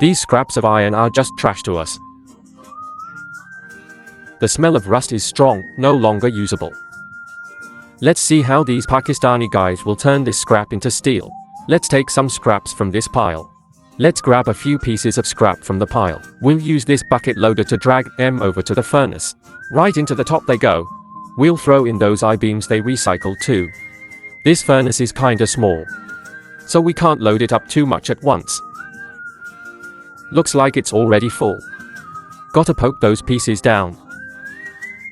These scraps of iron are just trash to us. The smell of rust is strong, no longer usable. Let's see how these Pakistani guys will turn this scrap into steel. Let's take some scraps from this pile. Let's grab a few pieces of scrap from the pile. We'll use this bucket loader to drag them over to the furnace. Right into the top they go. We'll throw in those I-beams they recycled too. This furnace is kinda small, so we can't load it up too much at once. Looks like it's already full. Gotta poke those pieces down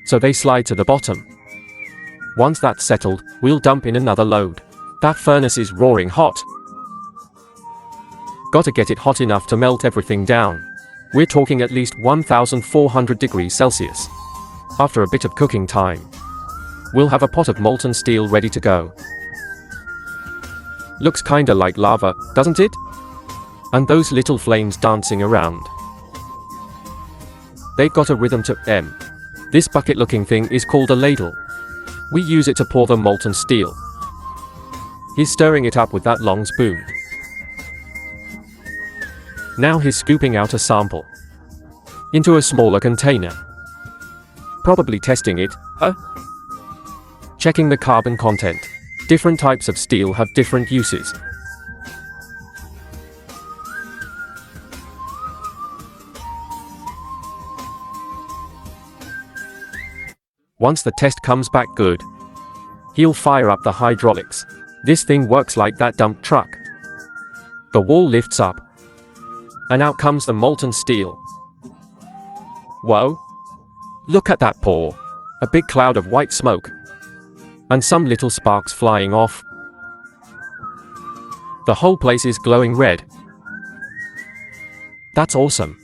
so they slide to the bottom. Once that's settled, we'll dump in another load. That furnace is roaring hot. Gotta get it hot enough to melt everything down. We're talking at least 1400 degrees Celsius. After a bit of cooking time, we'll have a pot of molten steel ready to go. Looks kinda like lava, doesn't it? And those little flames dancing around. They've got a rhythm to them. This bucket-looking thing is called a ladle. We use it to pour the molten steel. He's stirring it up with that long spoon. Now he's scooping out a sample into a smaller container. Probably testing it, checking the carbon content. Different types of steel have different uses. Once the test comes back good, he'll fire up the hydraulics. This thing works like that dump truck. The wall lifts up, and out comes the molten steel. Whoa! Look at that pour. A big cloud of white smoke, and some little sparks flying off. The whole place is glowing red. That's awesome.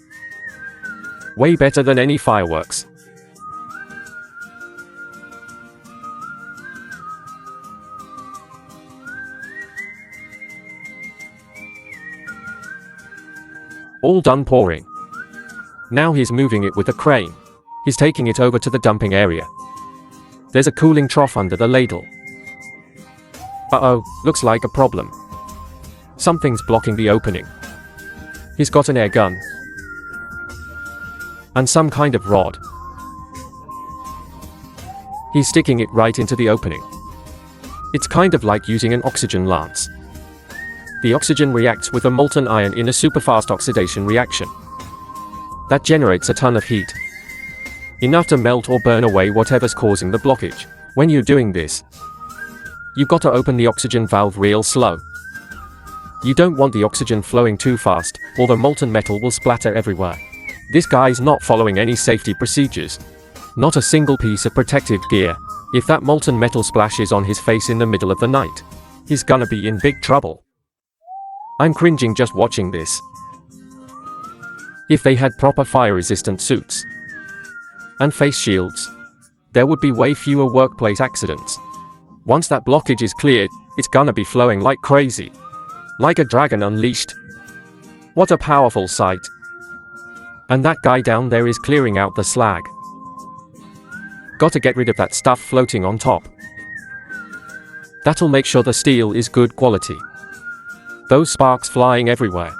Way better than any fireworks. All done pouring. Now he's moving it with a crane. He's taking it over to the dumping area. There's a cooling trough under the ladle. Uh-oh, looks like a problem. Something's blocking the opening. He's got an air gun and some kind of rod. He's sticking it right into the opening. It's kind of like using an oxygen lance. The oxygen reacts with the molten iron in a superfast oxidation reaction that generates a ton of heat, enough to melt or burn away whatever's causing the blockage. When you're doing this, you've got to open the oxygen valve real slow. You don't want the oxygen flowing too fast, or the molten metal will splatter everywhere. This guy's not following any safety procedures. Not a single piece of protective gear. If that molten metal splashes on his face in the middle of the night, he's gonna be in big trouble. I'm cringing just watching this. If they had proper fire-resistant suits and face shields, there would be way fewer workplace accidents. Once that blockage is cleared, it's gonna be flowing like crazy. Like a dragon unleashed. What a powerful sight. And that guy down there is clearing out the slag. Gotta get rid of that stuff floating on top. That'll make sure the steel is good quality. Those sparks flying everywhere.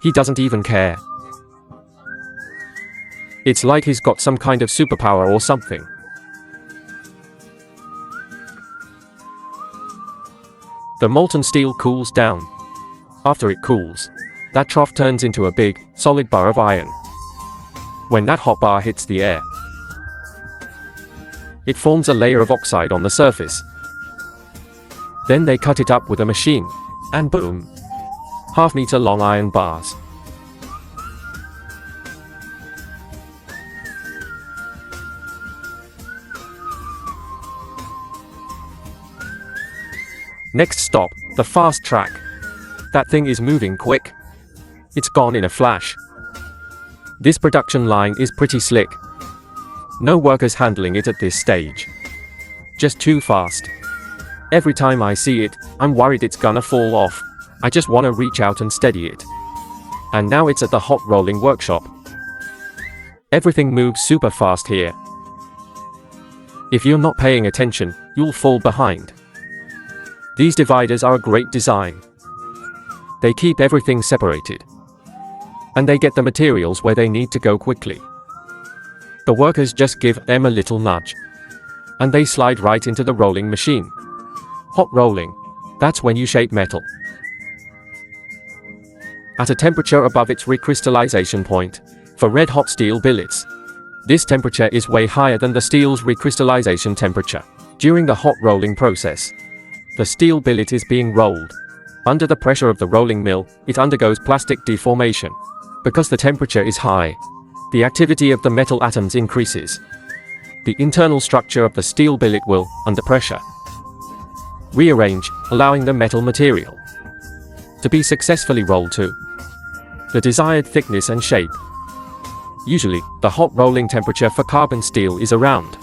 He doesn't even care. It's like he's got some kind of superpower or something. The molten steel cools down. After it cools, that trough turns into a big, solid bar of iron. When that hot bar hits the air, it forms a layer of oxide on the surface. Then they cut it up with a machine, and boom! Half-meter long iron bars. Next stop, the fast track. That thing is moving quick. It's gone in a flash. This production line is pretty slick. No workers handling it at this stage. Just too fast. Every time I see it, I'm worried it's gonna fall off. I just wanna reach out and steady it. And now it's at the hot rolling workshop. Everything moves super fast here. If you're not paying attention, you'll fall behind. These dividers are a great design. They keep everything separated. and they get the materials where they need to go quickly. The workers just give them a little nudge, and they slide right into the rolling machine. Hot rolling. That's when you shape metal at a temperature above its recrystallization point. For red-hot steel billets, this temperature is way higher than the steel's recrystallization temperature. During the hot rolling process, the steel billet is being rolled. Under the pressure of the rolling mill, it undergoes plastic deformation. Because the temperature is high, the activity of the metal atoms increases. The internal structure of the steel billet will, under pressure, rearrange, allowing the metal material to be successfully rolled to the desired thickness and shape. Usually, the hot rolling temperature for carbon steel is around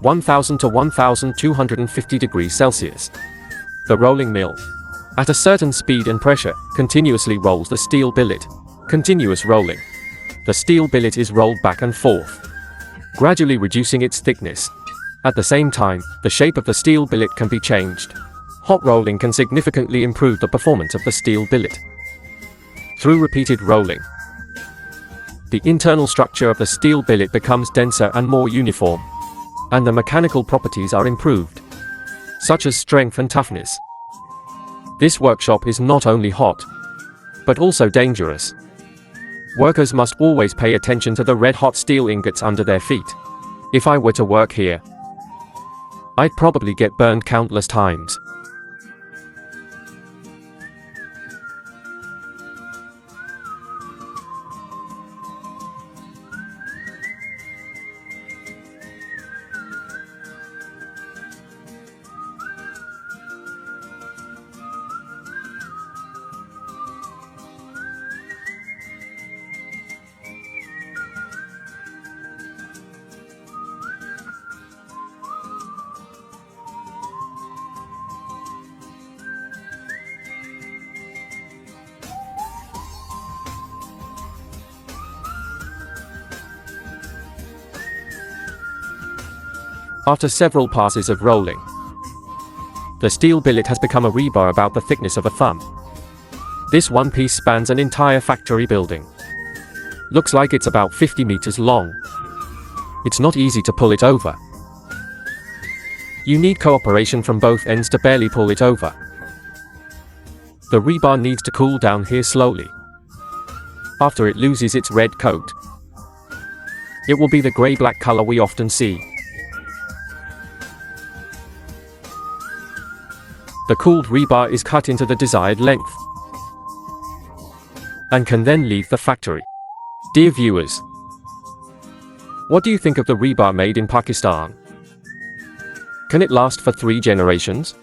1000 to 1250 degrees Celsius. The rolling mill, at a certain speed and pressure, continuously rolls the steel billet. Continuous rolling. The steel billet is rolled back and forth, gradually reducing its thickness. At the same time, the shape of the steel billet can be changed. Hot rolling can significantly improve the performance of the steel billet. Through repeated rolling, the internal structure of the steel billet becomes denser and more uniform, and the mechanical properties are improved, such as strength and toughness. This workshop is not only hot, but also dangerous. Workers must always pay attention to the red-hot steel ingots under their feet. If I were to work here, I'd probably get burned countless times. After several passes of rolling, the steel billet has become a rebar about the thickness of a thumb. This one piece spans an entire factory building. Looks like it's about 50 meters long. It's not easy to pull it over. You need cooperation from both ends to barely pull it over. The rebar needs to cool down here slowly. After it loses its red coat, it will be the gray-black color we often see. The cooled rebar is cut into the desired length and can then leave the factory. Dear viewers, what do you think of the rebar made in Pakistan? Can it last for 3 generations?